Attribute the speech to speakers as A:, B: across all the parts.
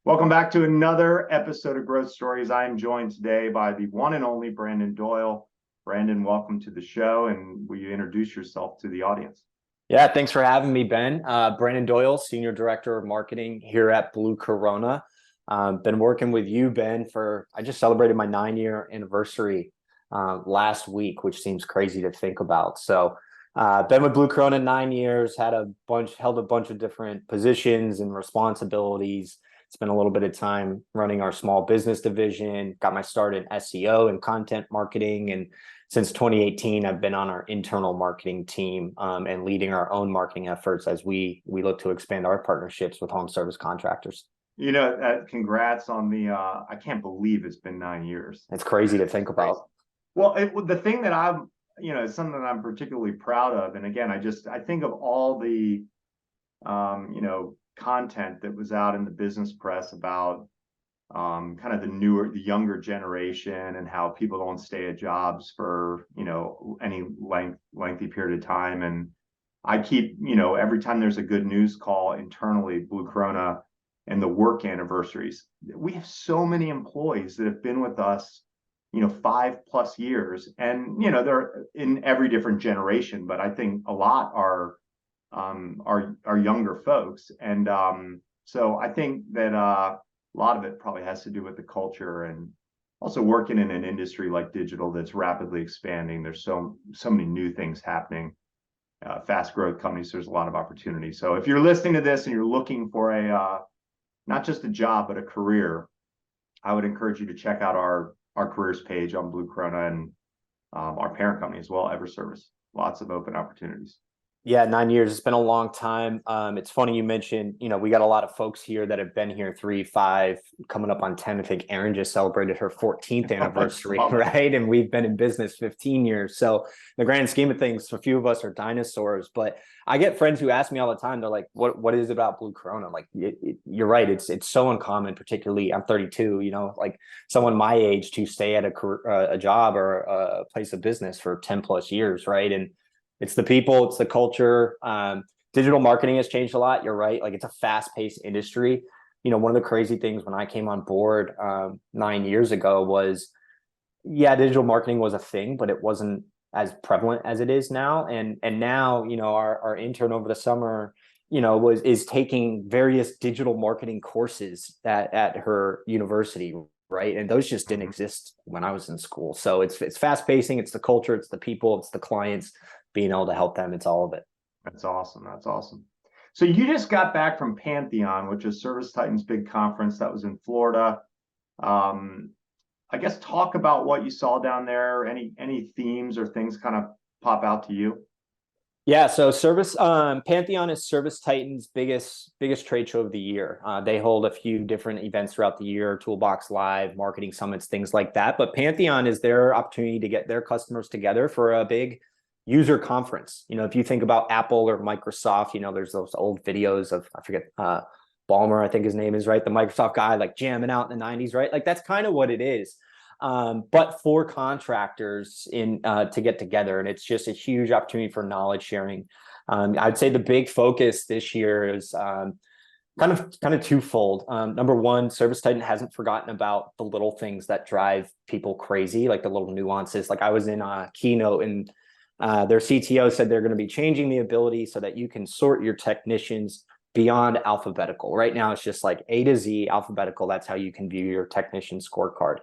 A: Welcome back to another episode of Growth Stories. I am joined today by the one and only Brandon Doyle. Brandon, welcome to the show, and will you introduce yourself to the audience?
B: Yeah, thanks for having me, Ben. Brandon Doyle, Senior Director of Marketing here at Blue Corona. Been working with you, Ben, I just celebrated my 9-year anniversary last week, which seems crazy to think about. So been with Blue Corona 9 years, held a bunch of different positions and responsibilities. Spent a little bit of time running our small business division, got my start in SEO and content marketing, and since 2018, I've been on our internal marketing team and leading our own marketing efforts as we look to expand our partnerships with home service contractors.
A: Congrats on I can't believe it's been 9 years.
B: It's crazy to think about.
A: Well, the thing that it's something that I'm particularly proud of. And again, I think of all the, content that was out in the business press about kind of the younger generation and how people don't stay at jobs for any lengthy period of time. And I keep every time there's a good news call internally, Blue Corona, and the work anniversaries, we have so many employees that have been with us 5+ years, and they're in every different generation, but I think a lot are younger folks. And so I think that a lot of it probably has to do with the culture, and also working in an industry like digital that's rapidly expanding. There's so many new things happening, fast growth companies. There's a lot of opportunity. So if you're listening to this and you're looking for not just a job, but a career, I would encourage you to check out our careers page on Blue Corona, and our parent company as well, EverService. Lots of open opportunities.
B: Yeah, 9 years. It's been a long time. It's funny you mentioned, we got a lot of folks here that have been here 3, 5, coming up on 10. I think Erin just celebrated her 14th anniversary, right? And we've been in business 15 years. So in the grand scheme of things, a few of us are dinosaurs. But I get friends who ask me all the time, they're like, what is it about Blue Corona? Like, you're right. It's so uncommon, particularly I'm 32, like someone my age to stay at a job or a place of business for 10+ years, right? And it's the people, it's the culture. Digital marketing has changed a lot. You're right. Like, it's a fast-paced industry. One of the crazy things when I came on board 9 years ago was, digital marketing was a thing, but it wasn't as prevalent as it is now. And now, our intern over the summer, is taking various digital marketing courses at her university, right? And those just didn't exist when I was in school. So it's fast-pacing, it's the culture, it's the people, it's the clients, being able to help them. It's all of it.
A: That's awesome. That's awesome. So you just got back from Pantheon, which is ServiceTitan's big conference that was in Florida. I guess talk about what you saw down there. Any themes or things kind of pop out to you?
B: Yeah, so Pantheon is ServiceTitan's biggest trade show of the year. They hold a few different events throughout the year, Toolbox Live, marketing summits, things like that. But Pantheon is their opportunity to get their customers together for a big user conference. If you think about Apple or Microsoft, there's those old videos of, I forget, Ballmer, I think his name is, right? The Microsoft guy, like jamming out in the 90s, right? Like, that's kind of what it is. But for contractors to get together, and it's just a huge opportunity for knowledge sharing. I'd say the big focus this year is kind of twofold. Number one, ServiceTitan hasn't forgotten about the little things that drive people crazy, like the little nuances. Like, I was in a keynote, and their CTO said they're going to be changing the ability so that you can sort your technicians beyond alphabetical. Right now, it's just like A to Z alphabetical. That's how you can view your technician scorecard.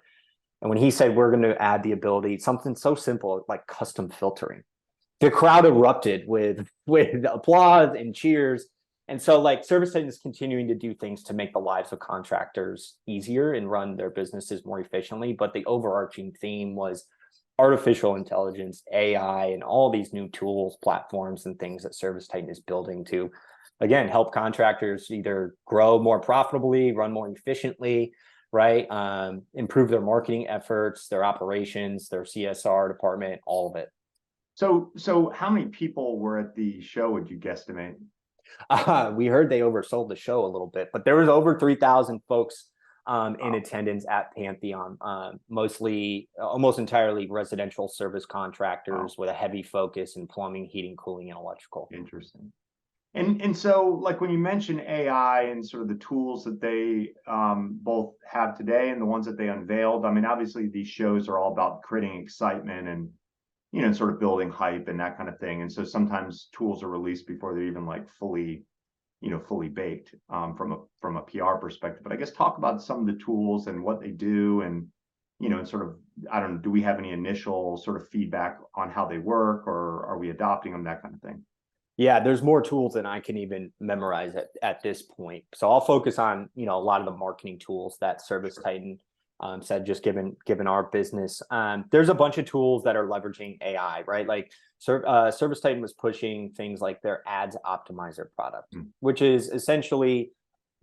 B: And when he said we're going to add the ability, something so simple like custom filtering, the crowd erupted with applause and cheers. And so, like, ServiceTitan is continuing to do things to make the lives of contractors easier and run their businesses more efficiently. But the overarching theme was artificial intelligence, AI, and all these new tools, platforms, and things that ServiceTitan is building to, again, help contractors either grow more profitably, run more efficiently, right? Improve their marketing efforts, their operations, their CSR department, all of it.
A: So how many people were at the show, would you guesstimate?
B: We heard they oversold the show a little bit, but there was over 3,000 folks in attendance at Pantheon, mostly, almost entirely residential service contractors with a heavy focus in plumbing, heating, cooling, and electrical.
A: Interesting. And so, like when you mention AI and sort of the tools that they both have today and the ones that they unveiled, I mean, obviously these shows are all about creating excitement and sort of building hype and that kind of thing. And so sometimes tools are released before they're even like fully baked from a PR perspective. But I guess talk about some of the tools and what they do, and and sort of, I don't know, do we have any initial sort of feedback on how they work, or are we adopting them, that kind of thing?
B: Yeah, there's more tools than I can even memorize at this point. So I'll focus on, a lot of the marketing tools that ServiceTitan said, just given our business. There's a bunch of tools that are leveraging AI, right? Like ServiceTitan was pushing things like their ads optimizer product, which is essentially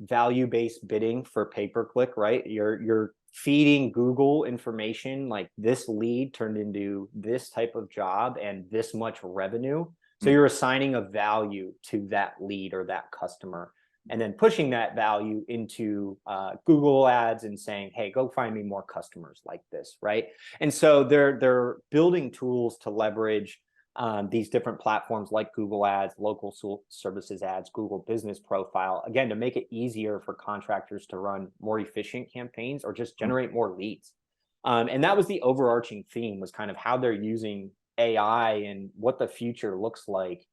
B: value-based bidding for pay-per-click, right? You're feeding Google information like this lead turned into this type of job and this much revenue. So you're assigning a value to that lead or that customer, and then pushing that value into Google ads and saying, hey, go find me more customers like this, right? And so they're building tools to leverage these different platforms like Google ads, local services ads, Google business profile, again, to make it easier for contractors to run more efficient campaigns or just generate more leads. And that was the overarching theme, was kind of how they're using AI and what the future looks like,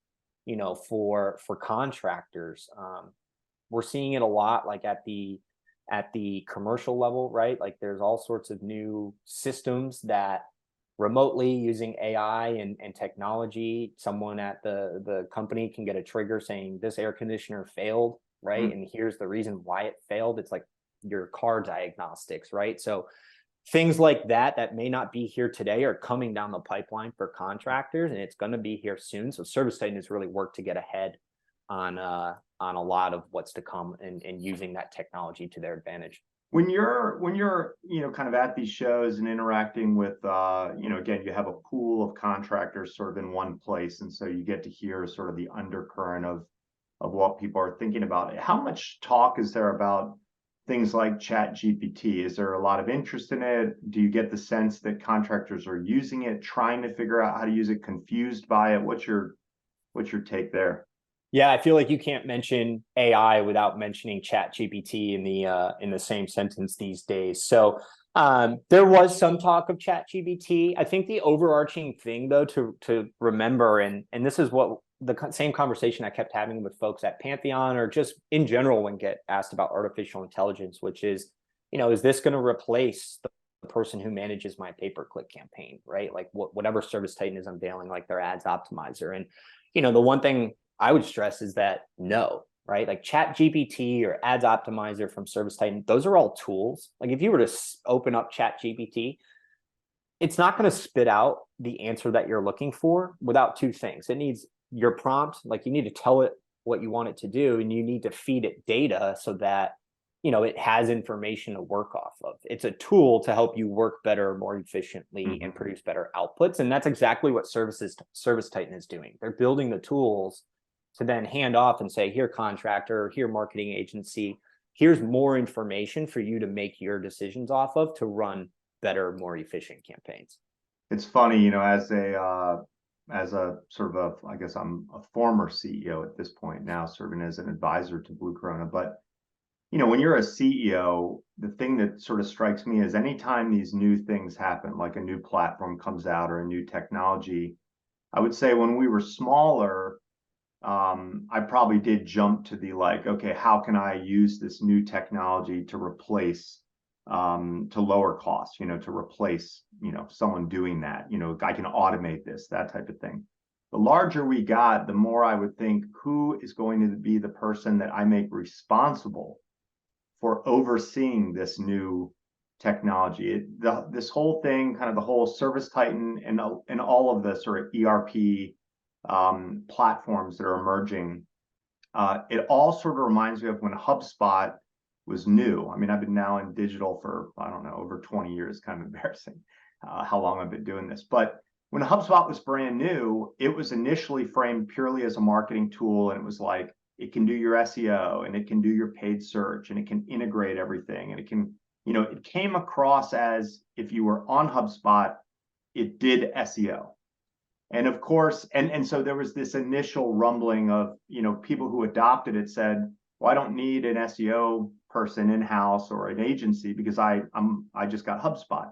B: for contractors. We're seeing it a lot, like at the commercial level, right? Like there's all sorts of new systems that remotely using AI and technology, someone at the company can get a trigger saying this air conditioner failed, right? And here's the reason why it failed. It's like your car diagnostics, right? So things like that may not be here today are coming down the pipeline for contractors, and it's going to be here soon. So ServiceTitan has really worked to get ahead on a lot of what's to come, and using that technology to their advantage.
A: When you're kind of at these shows and interacting with again, you have a pool of contractors sort of in one place, and so you get to hear sort of the undercurrent of what people are thinking about. How much talk is there about things like Chat GPT? Is there a lot of interest in it? Do you get the sense that contractors are using it, trying to figure out how to use it, confused by it? What's your take there?
B: Yeah, I feel like you can't mention AI without mentioning Chat GPT in the same sentence these days. So there was some talk of Chat GPT. I think the overarching thing, though, to remember, and this is what the same conversation I kept having with folks at Pantheon, or just in general when get asked about artificial intelligence, which is, is this going to replace the person who manages my pay-per-click campaign, right? Like whatever ServiceTitan is unveiling, like their ads optimizer. And, the one thing I would stress is that no, right? Like Chat GPT or ads optimizer from ServiceTitan, those are all tools. Like if you were to open up Chat GPT, it's not going to spit out the answer that you're looking for without two things. It needs your prompt, like you need to tell it what you want it to do, and you need to feed it data so that it has information to work off of. It's a tool to help you work better, more efficiently, and produce better outputs. And that's exactly what ServiceTitan is doing. They're building the tools to then hand off and say, here, contractor, here, marketing agency, here's more information for you to make your decisions off of to run better, more efficient campaigns.
A: It's funny, as a sort of I guess I'm a former CEO at this point now, serving as an advisor to Blue Corona. But when you're a CEO, the thing that sort of strikes me is anytime these new things happen, like a new platform comes out or a new technology, I would say when we were smaller, I probably did jump to the like, okay, how can I use this new technology to replace, to lower costs, to replace, someone doing that, I can automate this, that type of thing. The larger we got, the more I would think, who is going to be the person that I make responsible for overseeing this new technology? This whole thing, kind of the whole ServiceTitan and all of the sort of ERP platforms that are emerging, it all sort of reminds me of when HubSpot was new. I mean, I've been now in digital for, I don't know, over 20 years, kind of embarrassing how long I've been doing this. But when HubSpot was brand new, it was initially framed purely as a marketing tool. And it was like, it can do your SEO and it can do your paid search and it can integrate everything. And it can, it came across as if you were on HubSpot, it did SEO. And of course, and so there was this initial rumbling of, people who adopted it said, well, I don't need an SEO person in-house or an agency because I just got HubSpot.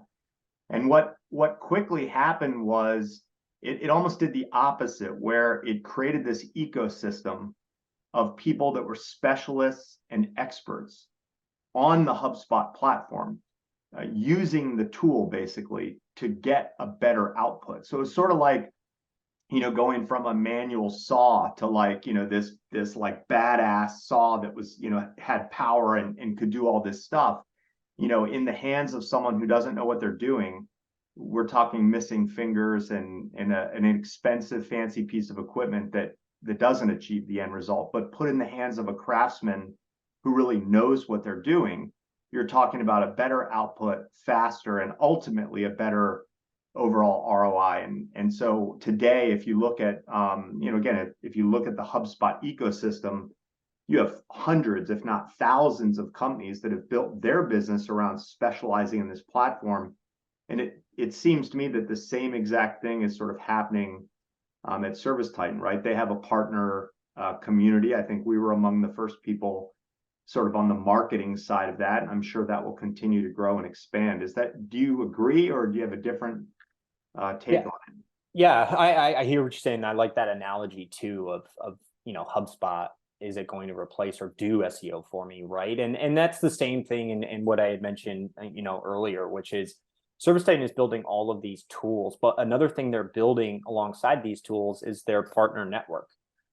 A: And what quickly happened was it almost did the opposite, where it created this ecosystem of people that were specialists and experts on the HubSpot platform, using the tool basically to get a better output. So it's sort of like, going from a manual saw to like, this like badass saw that was, had power and could do all this stuff, in the hands of someone who doesn't know what they're doing. We're talking missing fingers and an expensive, fancy piece of equipment that doesn't achieve the end result. But put in the hands of a craftsman who really knows what they're doing, you're talking about a better output, faster, and ultimately a better overall ROI. And so today, if you look at, again, if you look at the HubSpot ecosystem, you have hundreds, if not thousands, of companies that have built their business around specializing in this platform. And it seems to me that the same exact thing is sort of happening at ServiceTitan, right? They have a partner community. I think we were among the first people sort of on the marketing side of that. And I'm sure that will continue to grow and expand. Do you agree, or do you have a different take on it?
B: Yeah, I hear what you're saying. I like that analogy too of HubSpot. Is it going to replace or do SEO for me, right? And that's the same thing in what I had mentioned, earlier, which is ServiceTitan is building all of these tools, but another thing they're building alongside these tools is their partner network.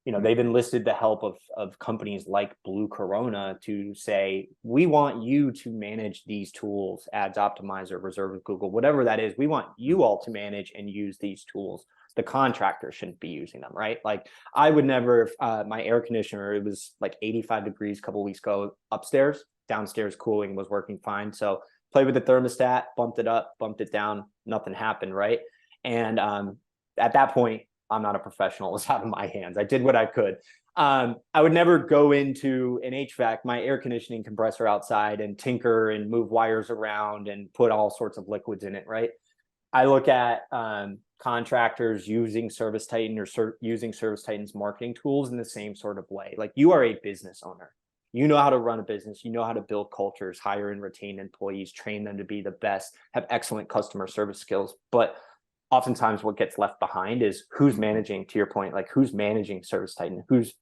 B: They've enlisted the help of companies like Blue Corona to say, we want you to manage these tools, Ads Optimizer, Reserve with Google, whatever that is. We want you all to manage and use these tools. The contractor shouldn't be using them, right? Like I would never, my air conditioner, it was like 85 degrees a couple of weeks ago upstairs, downstairs cooling was working fine. So played with the thermostat, bumped it up, bumped it down, nothing happened, right? And at that point, I'm not a professional. It was out of my hands. I did what I could. I would never go into an HVAC, my air conditioning compressor outside, and tinker and move wires around and put all sorts of liquids in it, right? I look at contractors using ServiceTitan or using ServiceTitan's marketing tools in the same sort of way. Like you are a business owner. You know how to run a business. You know how to build cultures, hire and retain employees, train them to be the best, have excellent customer service skills. But oftentimes what gets left behind is who's managing, to your point, like who's managing ServiceTitan, who's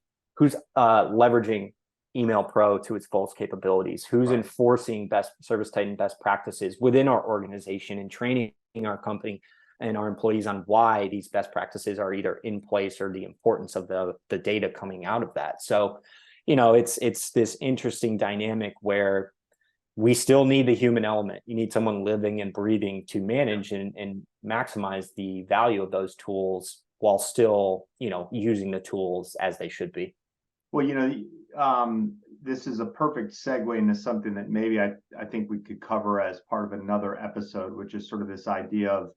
B: leveraging Email Pro to its fullest capabilities, who's enforcing ServiceTitan best practices within our organization and training our company and our employees on why these best practices are either in place or the importance of the data coming out of that. So, it's this interesting dynamic where we still need the human element. You need someone living and breathing to manage and maximize the value of those tools while still, using the tools as they should be.
A: Well, this is a perfect segue into something that maybe I think we could cover as part of another episode, which is sort of this idea of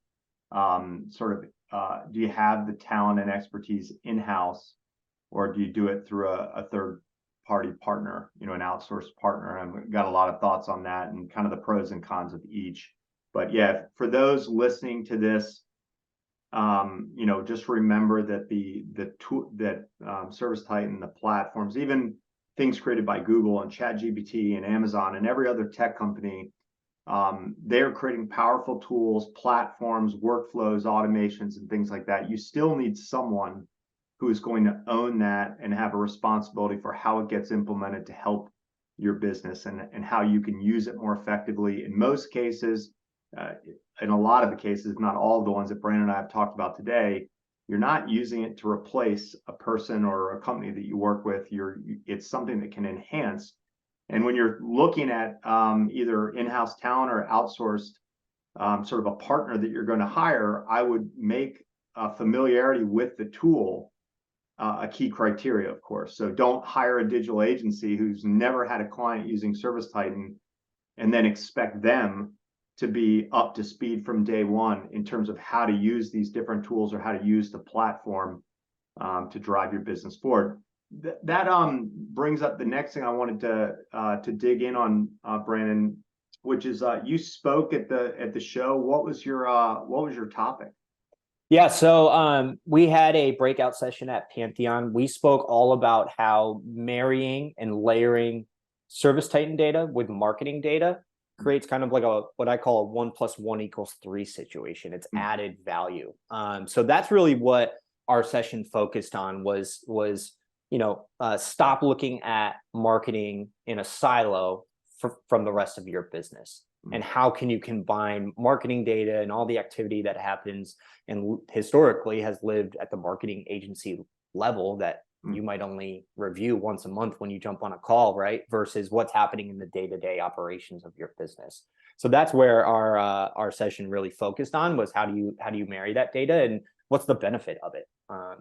A: do you have the talent and expertise in-house, or do you do it through a third party partner, an outsourced partner? And we've got a lot of thoughts on that and kind of the pros and cons of each. But yeah, for those listening to this, just remember that the tool that ServiceTitan, the platforms, even things created by Google and ChatGPT and Amazon and every other tech company, they're creating powerful tools, platforms, workflows, automations, and things like that. You still need someone who is going to own that and have a responsibility for how it gets implemented to help your business and how you can use it more effectively. In most cases, in a lot of the cases, not all of the ones that Brandon and I have talked about today, you're not using it to replace a person or a company that you work with. It's something that can enhance. And when you're looking at either in-house talent or outsourced, sort of a partner that you're going to hire, I would make familiarity with the tool a key criteria, of course. So don't hire a digital agency who's never had a client using ServiceTitan and then expect them to be up to speed from day one in terms of how to use these different tools or how to use the platform to drive your business forward. That brings up the next thing I wanted to dig in on, Brandon, which is you spoke at the show. What was your topic?
B: Yeah, so we had a breakout session at Pantheon. We spoke all about how marrying and layering ServiceTitan data with marketing data creates kind of like a what I call a 1+1 = 3 situation. It's added value. So that's really what our session focused on was stop looking at marketing in a silo from the rest of your business. And how can you combine marketing data and all the activity that happens and historically has lived at the marketing agency level that you might only review once a month when you jump on a call, right? Versus what's happening in the day-to-day operations of your business. So that's where our session really focused on, was how do you marry that data and what's the benefit of it?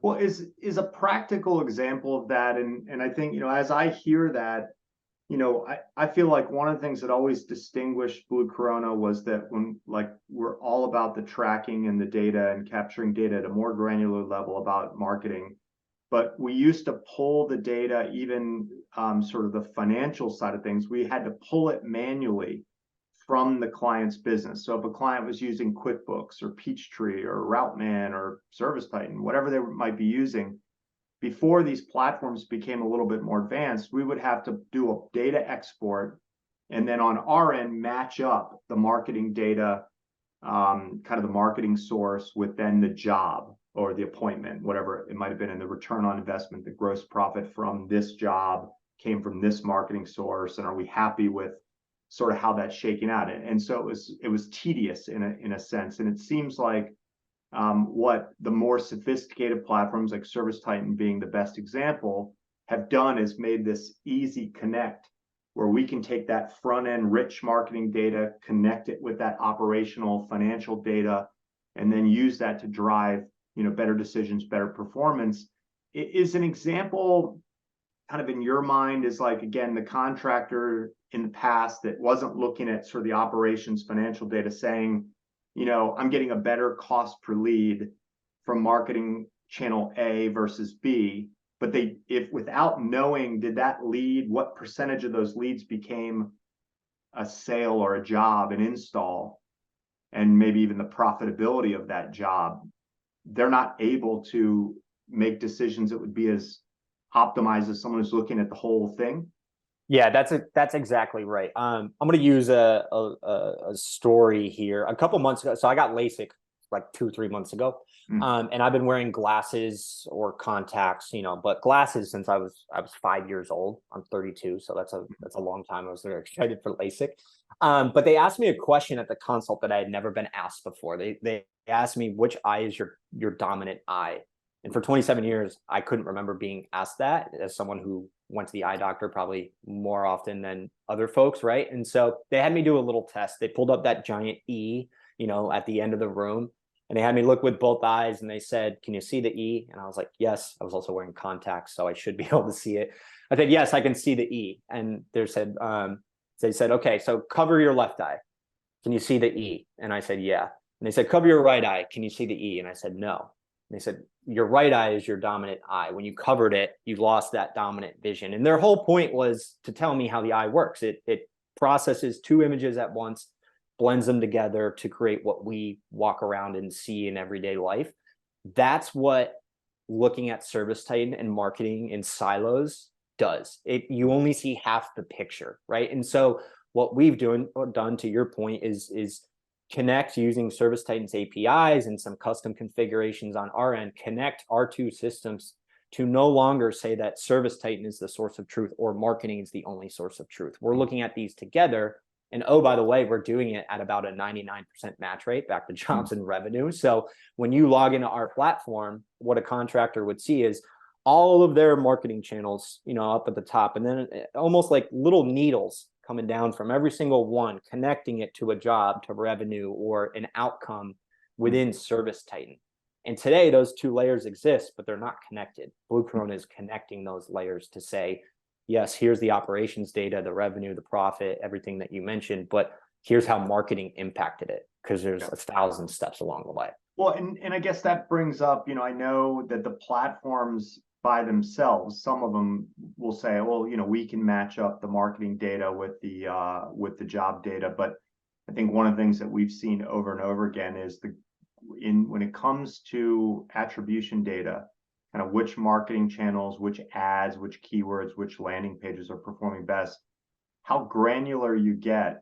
A: Well, is a practical example of that, and I think, as I hear that, I feel like one of the things that always distinguished Blue Corona was that when, like, we're all about the tracking and the data and capturing data at a more granular level about marketing, but we used to pull the data, even sort of the financial side of things, we had to pull it manually from the client's business. So if a client was using QuickBooks or Peachtree or Routeman or ServiceTitan, whatever they might be using, before these platforms became a little bit more advanced, we would have to do a data export and then on our end match up the marketing data, kind of the marketing source, with then the job or the appointment, whatever it might have been, and the return on investment, the gross profit from this job came from this marketing source, and are we happy with sort of how that's shaking out? And so it was tedious in a sense, and it seems like what the more sophisticated platforms like ServiceTitan being the best example have done is made this easy connect where we can take that front end rich marketing data, connect it with that operational financial data, and then use that to drive better decisions, better performance. Is an example kind of in your mind is like, again, the contractor in the past that wasn't looking at sort of the operations financial data saying, I'm getting a better cost per lead from marketing channel A versus B, but if without knowing, did that lead, what percentage of those leads became a sale or a job, an install, and maybe even the profitability of that job, they're not able to make decisions that would be as optimized as someone who's looking at the whole thing.
B: Yeah, that's exactly right. I'm going to use a story here. A couple months ago, so I got LASIK like 2-3 months ago, and I've been wearing glasses or contacts, but glasses since I was 5 years old. I'm 32, so that's a long time. I was very excited for LASIK. But they asked me a question at the consult that I had never been asked before. They asked me, which eye is your dominant eye? And for 27 years, I couldn't remember being asked that, as someone who went to the eye doctor probably more often than other folks, right? And so they had me do a little test. They pulled up that giant E, at the end of the room, and they had me look with both eyes, and they said, "Can you see the E?" And I was like, "Yes." I was also wearing contacts, so I should be able to see it. I said, "Yes, I can see the E." And they said, "Okay, so cover your left eye. Can you see the E?" And I said, "Yeah." And they said, "Cover your right eye. Can you see the E?" And I said, "No." And they said, "Your right eye is your dominant eye. When you covered it, you lost that dominant vision." And their whole point was to tell me how the eye works. It processes 2 images at once, blends them together to create what we walk around and see in everyday life. That's what looking at ServiceTitan and marketing in silos does. You only see half the picture, right? And so what we've done, to your point, is connect using ServiceTitan's APIs and some custom configurations on our end, connect our 2 systems to no longer say that ServiceTitan is the source of truth or marketing is the only source of truth. We're looking at these together. And oh, by the way, we're doing it at about a 99% match rate back to jobs and revenue. So when you log into our platform, what a contractor would see is all of their marketing channels, up at the top, and then almost like little needles coming down from every single one, connecting it to a job, to revenue, or an outcome within ServiceTitan. And today, those 2 layers exist, but they're not connected. Blue Corona is connecting those layers to say, yes, here's the operations data, the revenue, the profit, everything that you mentioned, but here's how marketing impacted it, because there's 1,000 steps along the way.
A: Well, and I guess that brings up, I know that the platforms by themselves, some of them will say, well, we can match up the marketing data with the job data. But I think one of the things that we've seen over and over again is the when it comes to attribution data, kind of which marketing channels, which ads, which keywords, which landing pages are performing best, how granular you get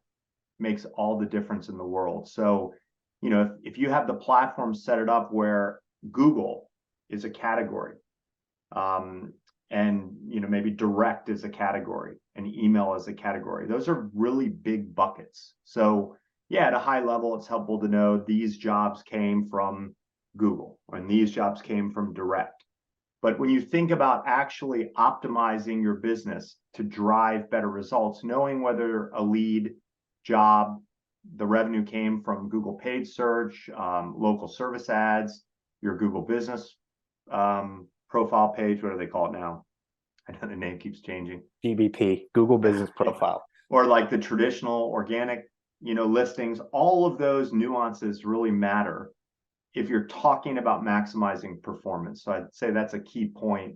A: makes all the difference in the world. So, if you have the platform set it up where Google is a category, and maybe direct is a category and email is a category, those are really big buckets. So yeah, at a high level, it's helpful to know these jobs came from Google and these jobs came from direct. But when you think about actually optimizing your business to drive better results, knowing whether a lead job, the revenue came from Google paid search, local service ads, your Google business profile page, what do they call it now? I know the name keeps changing.
B: GBP, Google Business Profile.
A: Or like the traditional organic, listings, all of those nuances really matter if you're talking about maximizing performance. So I'd say that's a key point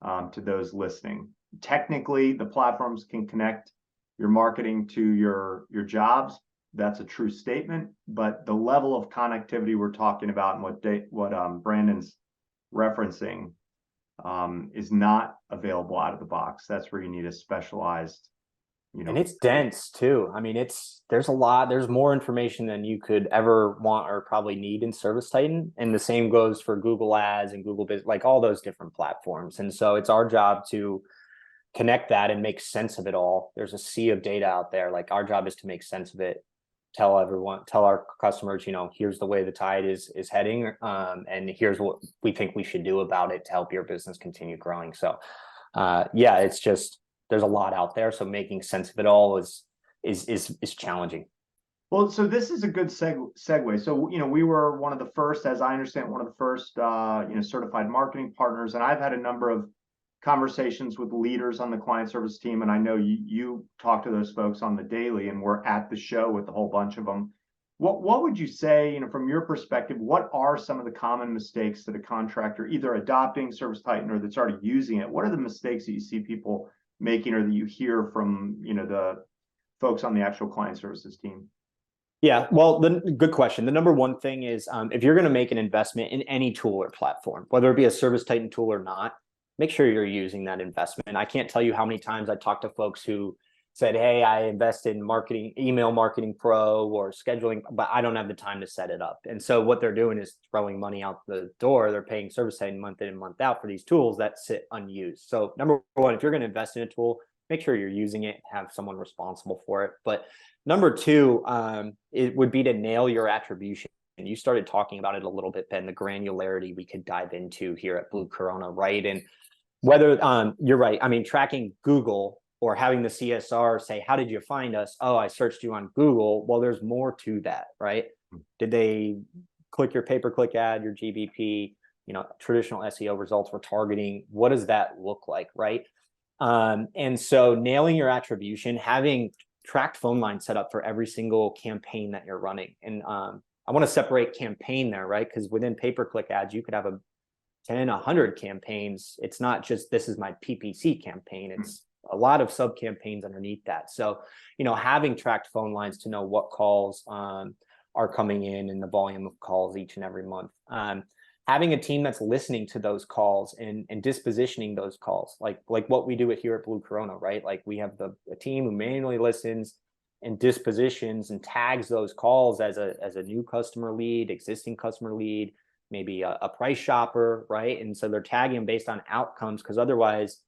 A: to those listening. Technically, the platforms can connect your marketing to your jobs. That's a true statement, but the level of connectivity we're talking about and what Brandon's referencing is not available out of the box. That's where you need a specialized,
B: and it's dense too. I mean, there's more information than you could ever want or probably need in ServiceTitan. And the same goes for Google Ads and Google Business, like all those different platforms. And so it's our job to connect that and make sense of it all. There's a sea of data out there. Like our job is to make sense of it, tell our customers, here's the way the tide is heading, and here's what we think we should do about it to help your business continue growing. So yeah, it's just, there's a lot out there. So making sense of it all is challenging.
A: Well, so this is a good segue. So, we were one of the first, as I understand, one of the first, certified marketing partners. And I've had a number of conversations with leaders on the client service team. And I know you talk to those folks on the daily, and we're at the show with a whole bunch of them. What would you say, from your perspective, what are some of the common mistakes that a contractor either adopting ServiceTitan or that's already using it? What are the mistakes that you see people making or that you hear from, the folks on the actual client services team?
B: Yeah, well, good question. The number one thing is if you're going to make an investment in any tool or platform, whether it be a ServiceTitan tool or not, make sure you're using that investment. I can't tell you how many times I talked to folks who said, hey, I invest in marketing, email marketing pro or scheduling, but I don't have the time to set it up. And so what they're doing is throwing money out the door. They're paying ServiceTitan month in and month out for these tools that sit unused. So number one, if you're going to invest in a tool, make sure you're using it, have someone responsible for it. But number two, it would be to nail your attribution. And you started talking about it a little bit, Ben, the granularity we could dive into here at Blue Corona, right? And whether you're right. I mean, tracking Google or having the CSR say, how did you find us? Oh, I searched you on Google. Well, there's more to that, right? Did they click your pay-per-click ad, your GBP, traditional SEO results for targeting? What does that look like, right? And so nailing your attribution, having tracked phone lines set up for every single campaign that you're running. And I want to separate campaign there, right? Because within pay-per-click ads, you could have 100 campaigns. It's not just, this is my PPC campaign. It's a lot of sub campaigns underneath that. So, having tracked phone lines to know what calls are coming in and the volume of calls each and every month. Having a team that's listening to those calls and dispositioning those calls, like what we do here at Blue Corona, right? Like we have a team who manually listens and dispositions and tags those calls as a new customer lead, existing customer lead, maybe a price shopper, right? And so they're tagging them based on outcomes, because otherwise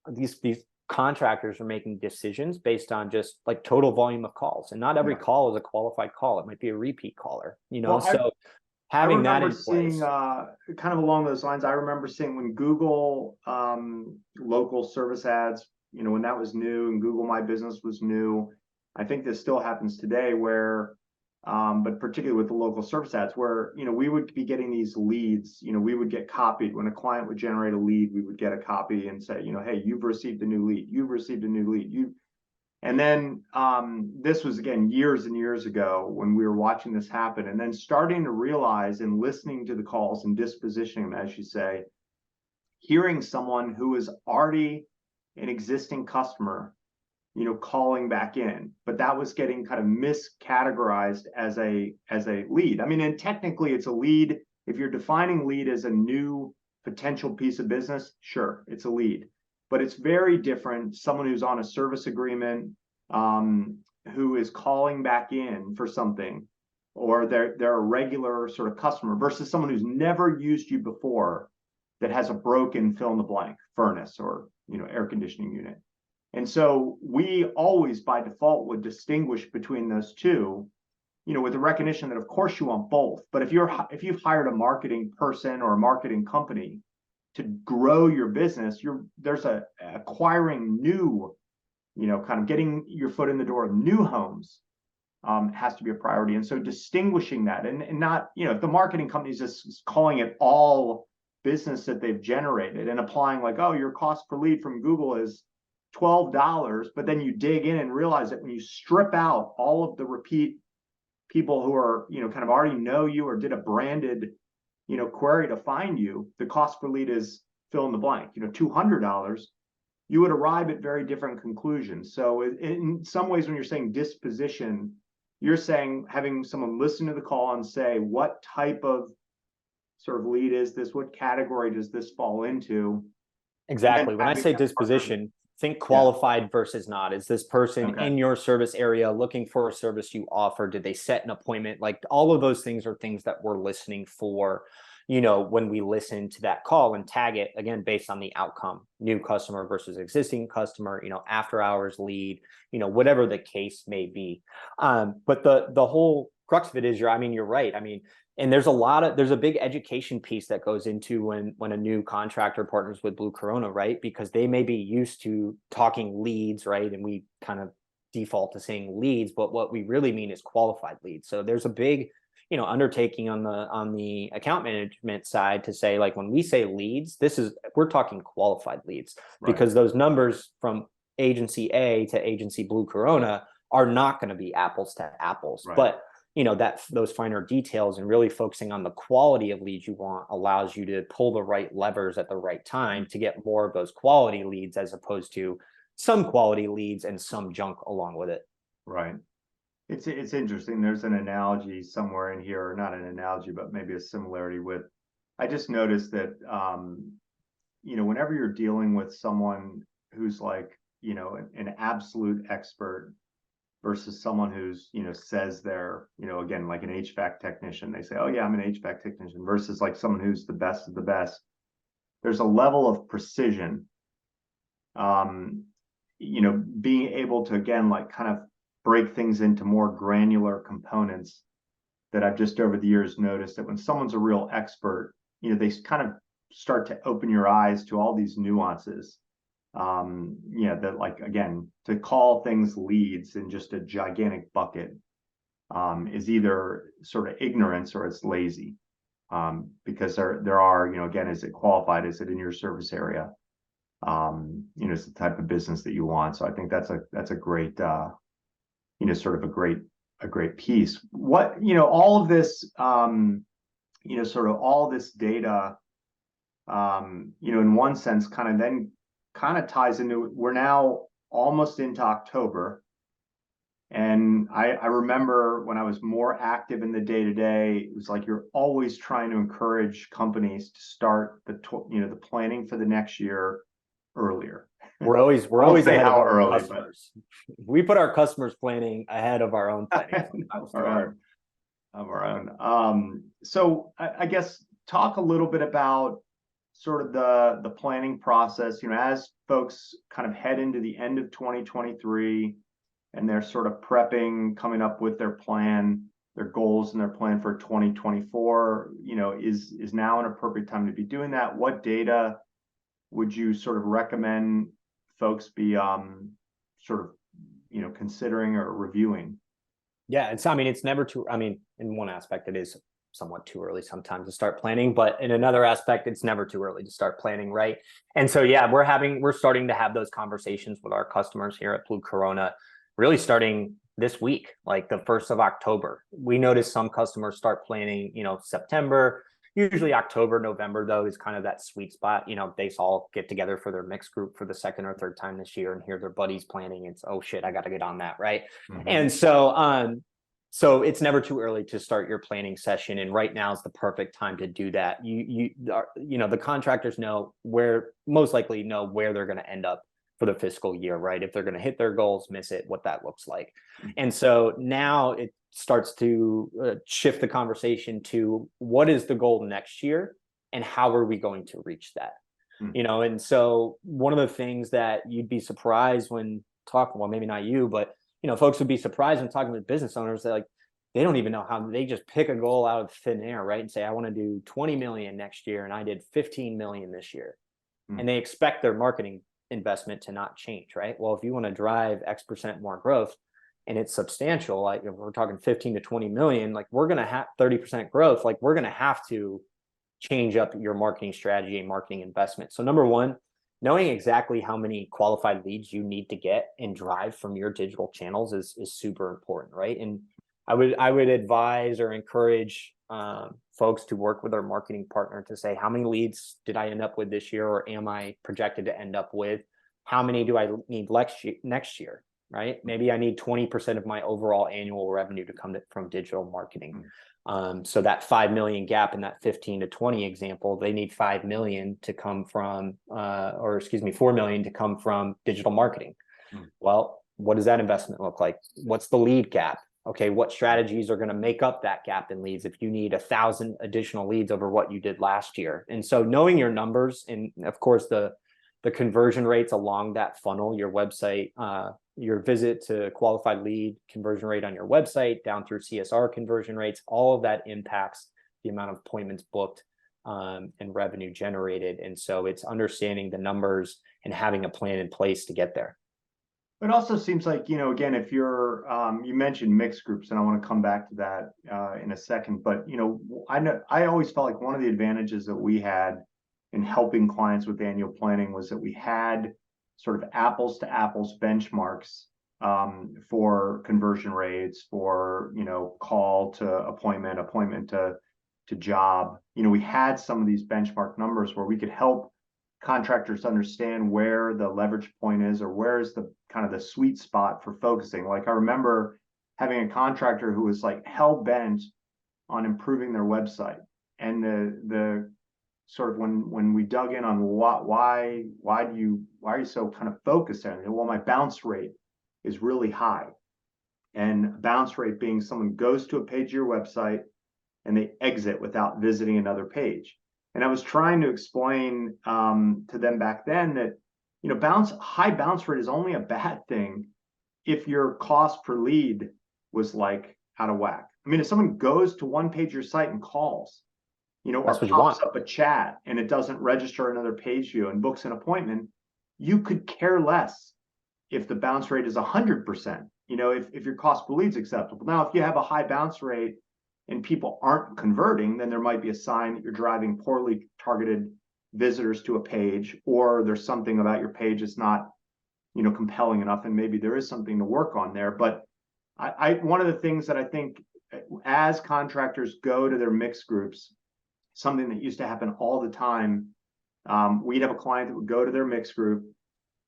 B: these contractors are making decisions based on just like total volume of calls, and not every call is a qualified call. It might be a repeat caller,
A: Well,
B: so having that in place.
A: Kind of along those lines, I remember seeing when Google local service ads, when that was new and Google My Business was new. I think this still happens today where but particularly with the local service ads where, we would be getting these leads, we would get copied when a client would generate a lead, we would get a copy and say, hey, you've received a new lead, you've received a new lead. And then this was, again, years and years ago when we were watching this happen, and then starting to realize and listening to the calls and dispositioning them, as you say, hearing someone who is already an existing customer calling back in, but that was getting kind of miscategorized as a lead. I mean, and technically it's a lead. If you're defining lead as a new potential piece of business, sure, it's a lead, but it's very different. Someone who's on a service agreement, who is calling back in for something, or they're a regular sort of customer, versus someone who's never used you before that has a broken fill in the blank furnace or air conditioning unit. And so we always by default would distinguish between those two, with the recognition that of course you want both. But if you've hired a marketing person or a marketing company to grow your business, there's a acquiring new, kind of getting your foot in the door of new homes has to be a priority. And so distinguishing that and not, if the marketing company is just calling it all business that they've generated and applying like, oh, your cost per lead from Google is $12, but then you dig in and realize that when you strip out all of the repeat people who are, kind of already know you or did a branded, query to find you, the cost per lead is fill in the blank, $200, you would arrive at very different conclusions. So in some ways, when you're saying disposition, you're saying having someone listen to the call and say, what type of sort of lead is this? What category does this fall into?
B: Exactly. When I say disposition, think qualified versus not. Is this person in your service area looking for a service you offer? Did they set an appointment? Like all of those things are things that we're listening for, when we listen to that call and tag it again, based on the outcome, new customer versus existing customer, after hours lead, whatever the case may be. But the whole crux of it is you're right. And there's a big education piece that goes into when a new contractor partners with Blue Corona, right? Because they may be used to talking leads, right? And we kind of default to saying leads, but what we really mean is qualified leads. So there's a big, undertaking on the account management side to say, like, when we say leads, we're talking qualified leads, because those numbers from agency A to agency Blue Corona are not going to be apples to apples, but those finer details and really focusing on the quality of leads you want allows you to pull the right levers at the right time to get more of those quality leads, as opposed to some quality leads and some junk along with it.
A: Right. It's interesting. There's an analogy somewhere in here, or not an analogy, but maybe a similarity with, I just noticed that, whenever you're dealing with someone who's like, an absolute expert, versus someone who's, says they're, again, like an HVAC technician, they say, oh yeah, I'm an HVAC technician, versus like someone who's the best of the best. There's a level of precision, being able to, again, like kind of break things into more granular components, that I've just over the years noticed that when someone's a real expert, they kind of start to open your eyes to all these nuances. That, like, again, to call things leads in just a gigantic bucket is either sort of ignorance or it's lazy, because there are, again, is it qualified? Is it in your service area? It's the type of business that you want. So I think that's a great, sort of a great piece. What, all of this, sort of all this data, in one sense, kind of ties into, we're now almost into October. And I remember when I was more active in the day-to-day, it was like you're always trying to encourage companies to start the planning for the next year earlier.
B: We're always ahead of our customers. We put our customers' planning ahead of our own planning.
A: of our own. So I guess talk a little bit about sort of the planning process, as folks kind of head into the end of 2023 and they're sort of prepping, coming up with their plan, their goals and their plan for 2024, is now an appropriate time to be doing that? What data would you sort of recommend folks be sort of considering or reviewing?
B: Yeah, it's never too, in one aspect it is somewhat too early sometimes to start planning, but in another aspect it's never too early to start planning, right? And so yeah, we're starting to have those conversations with our customers here at Blue Corona, really starting this week, like the 1st of October. We noticed some customers start planning, September, Usually October, November, though, is kind of that sweet spot. They all get together for their mixed group for the second or third time this year and hear their buddies planning. It's, oh shit, I got to get on that, right? And so it's never too early to start your planning session, and right now is the perfect time to do that. The contractors most likely know where they're going to end up for the fiscal year, right? If they're going to hit their goals, miss it, what that looks like. And so now it starts to shift the conversation to what is the goal next year and how are we going to reach that? And so one of the things that you'd be surprised when talking, well, maybe not you, but folks would be surprised when talking with business owners that they don't even know how. They just pick a goal out of thin air, right? And say, I want to do 20 million next year, and I did 15 million this year. And they expect their marketing investment to not change, right? Well, if you want to drive X% more growth and it's substantial, like if we're talking 15 to 20 million, like we're going to have 30% growth, like we're going to have to change up your marketing strategy and marketing investment. So number one, knowing exactly how many qualified leads you need to get and drive from your digital channels is super important, right? And I would advise or encourage folks to work with their marketing partner to say, how many leads did I end up with this year, or am I projected to end up with? How many do I need next year, right? Maybe I need 20% of my overall annual revenue to come from digital marketing. So that 5 million gap in that 15 to 20 example, they need 5 million to come from, 4 million to come from digital marketing. Well, what does that investment look like? What's the lead gap? Okay, what strategies are going to make up that gap in leads if you need 1,000 additional leads over what you did last year? And so knowing your numbers and, of course, the conversion rates along that funnel, your website, your visit to qualified lead conversion rate on your website down through CSR conversion rates, all of that impacts the amount of appointments booked and revenue generated. And so it's understanding the numbers and having a plan in place to get there.
A: It also seems like, again, if you're, you mentioned mixed groups, and I want to come back to that in a second, but, I always felt like one of the advantages that we had in helping clients with annual planning was that we had sort of apples to apples benchmarks for conversion rates, for, call to appointment, appointment to job. We had some of these benchmark numbers where we could help contractors understand where the leverage point is, or where is the kind of the sweet spot for focusing. Like I remember having a contractor who was like hell bent on improving their website, and the sort of when we dug in on why are you so kind of focused on it? Well, my bounce rate is really high, and bounce rate being someone goes to a page of your website and they exit without visiting another page. And I was trying to explain to them back then that, high bounce rate is only a bad thing if your cost per lead was like out of whack. I mean, if someone goes to one page of your site and calls, or pops up a chat and it doesn't register another page view and books an appointment, you could care less if the bounce rate is 100%, if your cost per lead is acceptable. Now, if you have a high bounce rate and people aren't converting, then there might be a sign that you're driving poorly targeted visitors to a page, or there's something about your page that's not, compelling enough, and maybe there is something to work on there. But one of the things that I think as contractors go to their mixed groups, something that used to happen all the time, we'd have a client that would go to their mixed group,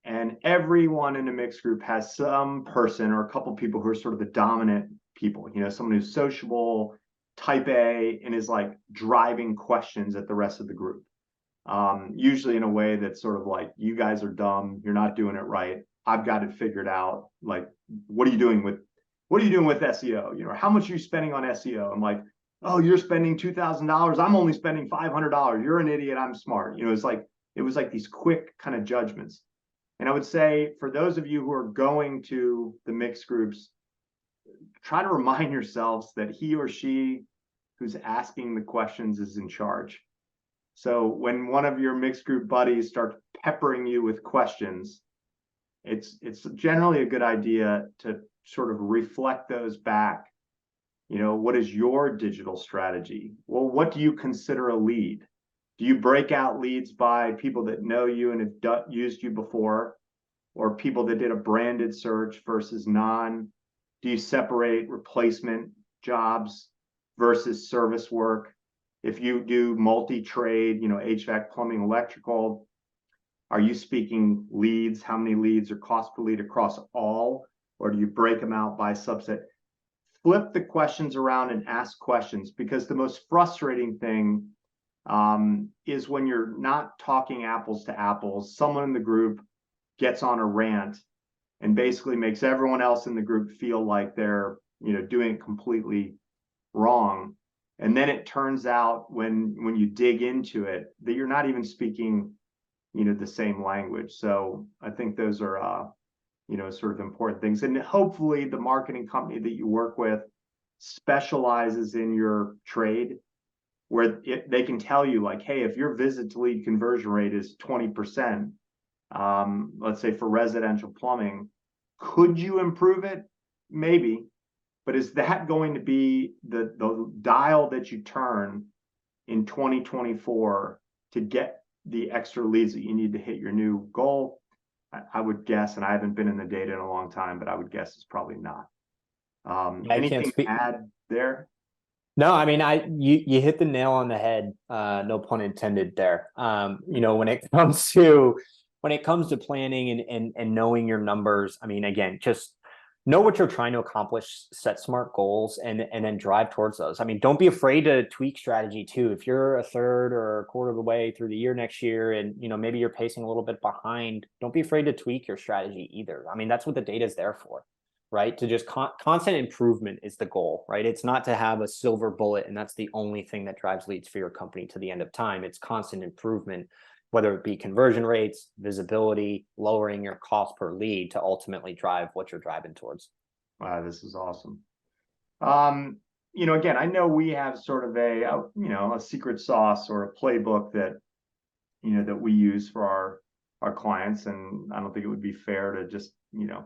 A: and everyone in the mixed group has some person or a couple of people who are sort of the dominant people, someone who's sociable, type A, and is like driving questions at the rest of the group. Usually in a way that's sort of like, you guys are dumb, you're not doing it right, I've got it figured out. Like, what are you doing with SEO? How much are you spending on SEO? I'm like, oh, you're spending $2,000. I'm only spending $500. You're an idiot. I'm smart. It was like these quick kind of judgments. And I would say for those of you who are going to the mixed groups, try to remind yourselves that he or she who's asking the questions is in charge. So when one of your mixed group buddies starts peppering you with questions, it's generally a good idea to sort of reflect those back. What is your digital strategy? Well, what do you consider a lead? Do you break out leads by people that know you and have used you before, or people that did a branded search versus non? Do you separate replacement jobs versus service work? if you do multi-trade, HVAC, plumbing, electrical, are you speaking leads? How many leads or cost per lead across all, or do you break them out by subset? Flip the questions around and ask questions, because the most frustrating thing is when you're not talking apples to apples. Someone in the group gets on a rant and basically makes everyone else in the group feel like they're doing it completely wrong. And then it turns out when you dig into it that you're not even speaking the same language. So I think those are sort of important things. And hopefully the marketing company that you work with specializes in your trade, where they can tell you, like, hey, if your visit to lead conversion rate is 20%, let's say for residential plumbing, could you improve it? Maybe. But is that going to be the dial that you turn in 2024 to get the extra leads that you need to hit your new goal? I would guess, and I haven't been in the data in a long time, but I would guess it's probably not.
B: I can't
A: Anything to
B: speak.
A: add there?
B: No, I mean, you hit the nail on the head. No pun intended there. When it comes to planning and knowing your numbers, I mean, again, just know what you're trying to accomplish, set smart goals, and then drive towards those. I mean, don't be afraid to tweak strategy too. If you're a third or a quarter of the way through the year next year, and maybe you're pacing a little bit behind, don't be afraid to tweak your strategy either. I mean, that's what the data is there for, right? To just constant improvement is the goal, right? It's not to have a silver bullet and that's the only thing that drives leads for your company to the end of time. It's constant improvement, whether it be conversion rates, visibility, lowering your cost per lead to ultimately drive what you're driving towards.
A: Wow, this is awesome. Again, I know we have sort of a secret sauce or a playbook that that we use for our clients, and I don't think it would be fair to just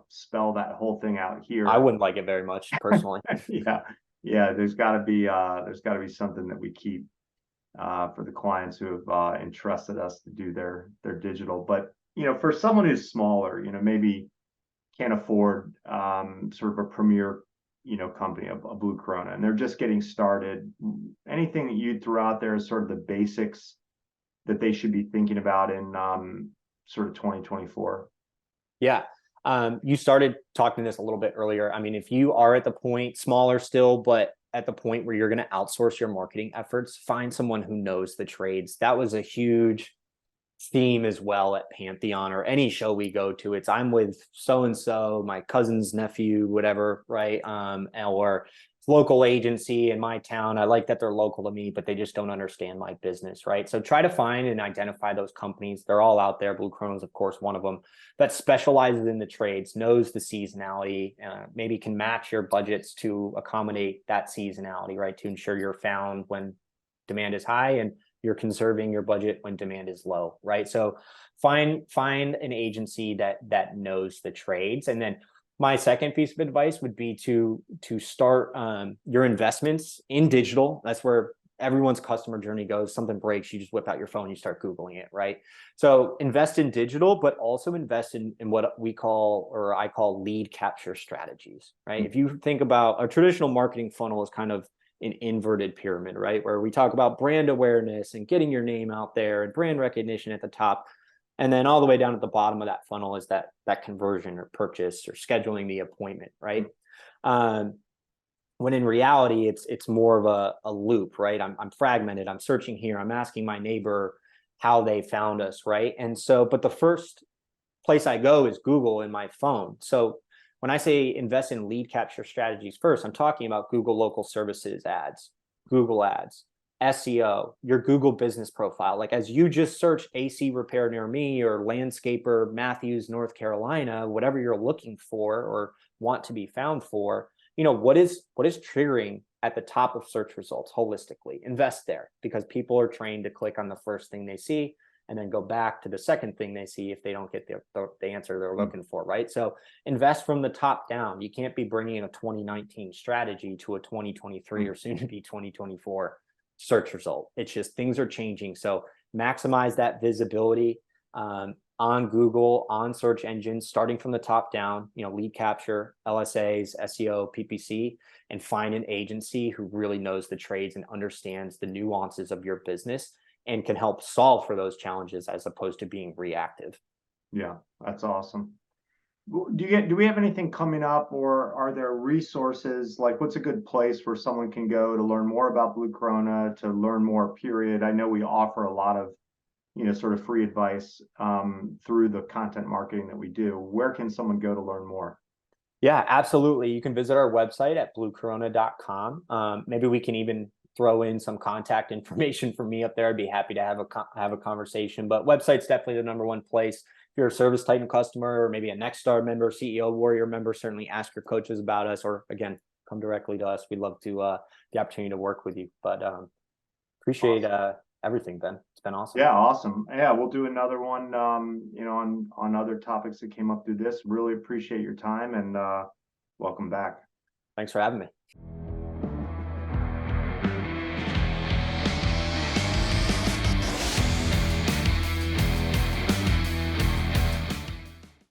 A: spell that whole thing out here.
B: I wouldn't like it very much personally.
A: yeah, there's got to be something that we keep for the clients who have entrusted us to do their digital. But for someone who's smaller, maybe can't afford sort of a premier company, a Blue Corona, and they're just getting started, anything that you'd throw out there is sort of the basics that they should be thinking about in sort of 2024?
B: Yeah. You started talking this a little bit earlier. I mean, if you are at the point, smaller still, but at the point where you're going to outsource your marketing efforts, find someone who knows the trades. That was a huge theme as well at Pantheon or any show we go to. It's I'm with so-and-so, my cousin's nephew, whatever, right? Or local agency in my town. I like that they're local to me, but they just don't understand my business, right? So try to find and identify those companies. They're all out there. Blue Corona is, of course, one of them that specializes in the trades, knows the seasonality, maybe can match your budgets to accommodate that seasonality, right? To ensure you're found when demand is high and you're conserving your budget when demand is low, right? So find an agency that knows the trades. And then my second piece of advice would be to start your investments in digital. That's where everyone's customer journey goes. Something breaks, you just whip out your phone, you start Googling it, right? So invest in digital, but also invest in what we call, or I call, lead capture strategies, right? If you think about a traditional marketing funnel is kind of an inverted pyramid, right? Where we talk about brand awareness and getting your name out there and brand recognition at the top. And then all the way down at the bottom of that funnel is that conversion or purchase or scheduling the appointment, right? When in reality, it's more of a loop, right? I'm fragmented. I'm searching here. I'm asking my neighbor how they found us, right? And so, but the first place I go is Google in my phone. So when I say invest in lead capture strategies first, I'm talking about Google local services ads, Google ads, SEO, your Google business profile. Like as you just search AC repair near me or landscaper Matthews, North Carolina, whatever you're looking for or want to be found for, what is triggering at the top of search results holistically. Invest there, because people are trained to click on the first thing they see and then go back to the second thing they see if they don't get the answer they're looking for, right? So invest from the top down. You can't be bringing in a 2019 strategy to a 2023 or soon to be 2024 search result. It's just things are changing. So maximize that visibility. on Google, on search engines, starting from the top down, lead capture, LSAs, SEO, PPC, and find an agency who really knows the trades and understands the nuances of your business and can help solve for those challenges as opposed to being reactive.
A: Yeah, that's awesome. Do we have anything coming up, or are there resources? Like, what's a good place where someone can go to learn more about Blue Corona, to learn more, period? I know we offer a lot of, sort of free advice through the content marketing that we do. Where can someone go to learn more?
B: Yeah, absolutely. You can visit our website at bluecorona.com. Maybe we can even throw in some contact information for me up there. I'd be happy to have a conversation. But website's definitely the number one place. If you're a ServiceTitan customer, or maybe a Nextstar member, CEO Warrior member, certainly ask your coaches about us, or again, come directly to us. We'd love to the opportunity to work with you. But appreciate everything, Ben. It's been awesome.
A: Yeah, awesome. Yeah, we'll do another one, on other topics that came up through this. Really appreciate your time, and welcome back.
B: Thanks for having me.